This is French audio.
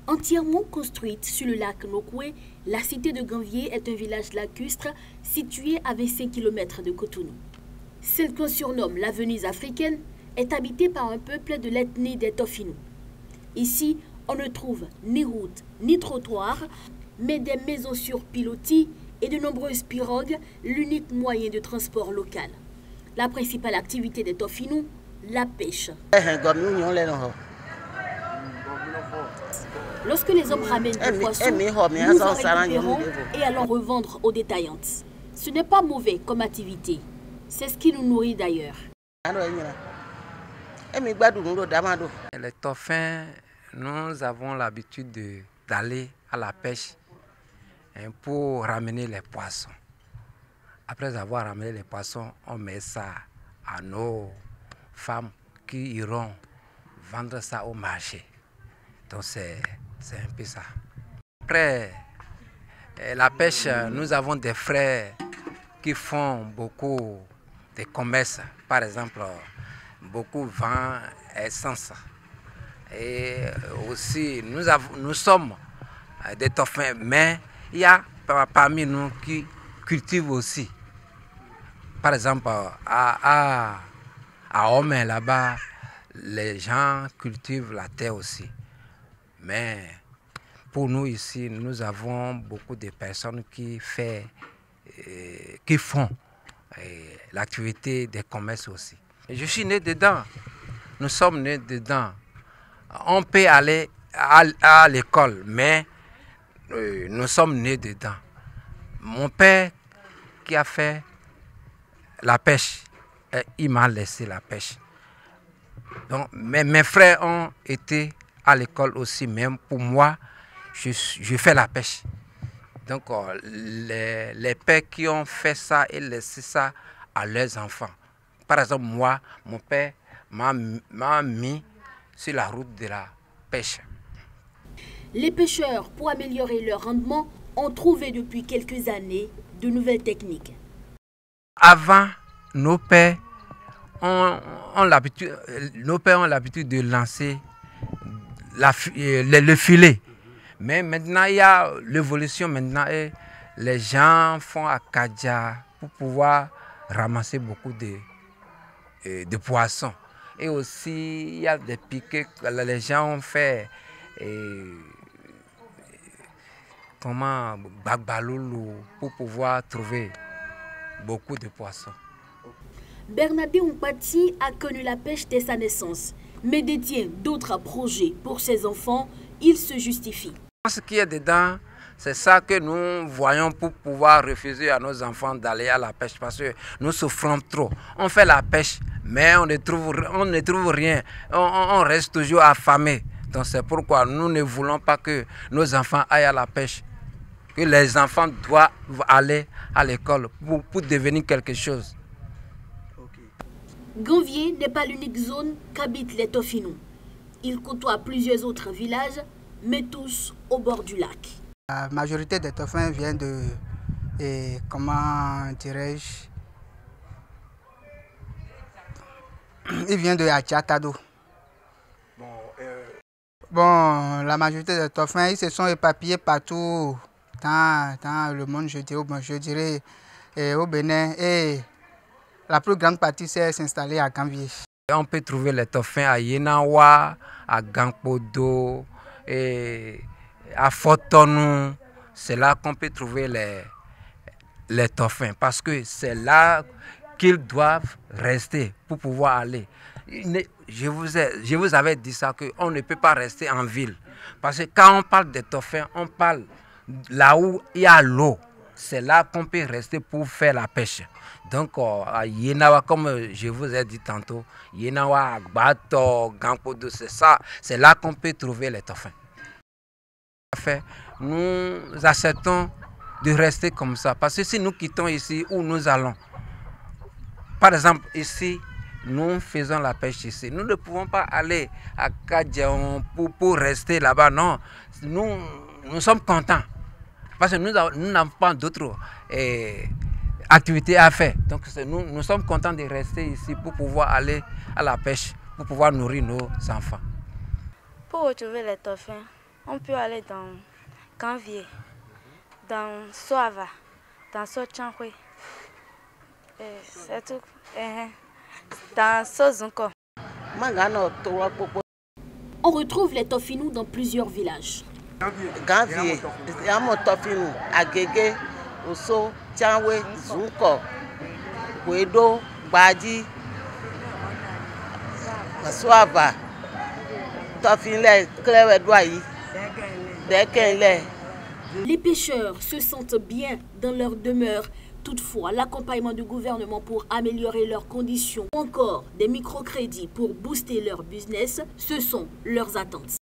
Entièrement construite sur le lac Nokwe, la cité de Ganvié est un village lacustre situé à 25 km de Cotonou. Celle qu'on surnomme la Venise africaine est habitée par un peuple de l'ethnie des Tofinou. Ici, on ne trouve ni route ni trottoir, mais des maisons sur pilotis et de nombreuses pirogues, l'unique moyen de transport local. La principale activité des Tofinou, la pêche. Lorsque les hommes ramènent des poissons, nous en récupérons et allons revendre aux détaillantes. Ce n'est pas mauvais comme activité. C'est ce qui nous nourrit d'ailleurs. Les Tofins, nous avons l'habitude d'aller à la pêche pour ramener les poissons. Après avoir ramené les poissons, on met ça à nos femmes qui iront vendre ça au marché. Donc c'est un peu ça. Après la pêche, nous avons des frères qui font beaucoup de commerce. Par exemple, beaucoup vent essence. Et aussi, nous sommes des Tofins, mais il y a parmi nous qui cultivent aussi. Par exemple, à Omen, là-bas, les gens cultivent la terre aussi. Mais pour nous ici, nous avons beaucoup de personnes qui font l'activité des commerces aussi. Je suis né dedans, nous sommes nés dedans. On peut aller à l'école, mais nous sommes nés dedans. Mon père qui a fait la pêche, il m'a laissé la pêche. Donc, mes frères ont été à l'école aussi, même pour moi, je fais la pêche. Donc, les pères qui ont fait ça et laissé ça à leurs enfants. Par exemple, moi, mon père m'a mis sur la route de la pêche. Les pêcheurs, pour améliorer leur rendement, ont trouvé depuis quelques années de nouvelles techniques. Avant, nos pères ont l'habitude de lancer le filet. Mais maintenant, il y a l'évolution maintenant et les gens font akaja pour pouvoir ramasser beaucoup de poissons. Et aussi, il y a des piquets que les gens ont fait Bagbaloulou pour pouvoir trouver beaucoup de poissons. Bernabé Ompati a connu la pêche dès sa naissance, mais détient d'autres projets pour ses enfants. Il se justifie. Ce qui est dedans, c'est ça que nous voyons pour pouvoir refuser à nos enfants d'aller à la pêche parce que nous souffrons trop. On fait la pêche, mais on ne trouve rien. On reste toujours affamé. Donc c'est pourquoi nous ne voulons pas que nos enfants aillent à la pêche. Que les enfants doivent aller à l'école pour devenir quelque chose. Ganvié n'est pas l'unique zone qu'habitent les Tofinou. Ils côtoient plusieurs autres villages, mais tous au bord du lac. La majorité des Tofins vient de, comment dirais-je, ils viennent de Achatado. Bon, la majorité des Tofins, ils se sont éparpillés partout dans le monde, je dirais, au Bénin. Et la plus grande partie s'est installée à Ganvié. On peut trouver les Tofins à Yenawa, à Gangpodo, et à Fotonou. C'est là qu'on peut trouver les Tofins parce que c'est là qu'ils doivent rester pour pouvoir aller. Je vous avais dit ça, qu'on ne peut pas rester en ville. Parce que quand on parle des Tofins, on parle là où il y a l'eau. C'est là qu'on peut rester pour faire la pêche. Donc, à Yenawa, comme je vous ai dit tantôt, Yenawa, Agbato, Gangpodo, c'est ça. C'est là qu'on peut trouver les Tofins. Nous acceptons de rester comme ça. Parce que si nous quittons ici, où nous allons? Par exemple, ici, nous faisons la pêche ici. Nous ne pouvons pas aller à Kadjaon pour rester là-bas. Non, nous sommes contents. Parce que nous n'avons pas d'autres activités à faire. Donc nous sommes contents de rester ici pour pouvoir aller à la pêche, pour pouvoir nourrir nos enfants. Pour retrouver les Tofins, On peut aller dans Ganvié, dans Soava, dans Sochanhui. C'est tout. Dans Sozunko. On retrouve les tofinou dans plusieurs villages. Ganvié, Yamo tofinou, Agege, Oso, Tianwe, Zunko, Kwedo, Badi, Soava, Tofinle, Klewedoayi, Dekenle. Les pêcheurs se sentent bien dans leur demeure. Toutefois, l'accompagnement du gouvernement pour améliorer leurs conditions ou encore des microcrédits pour booster leur business, ce sont leurs attentes.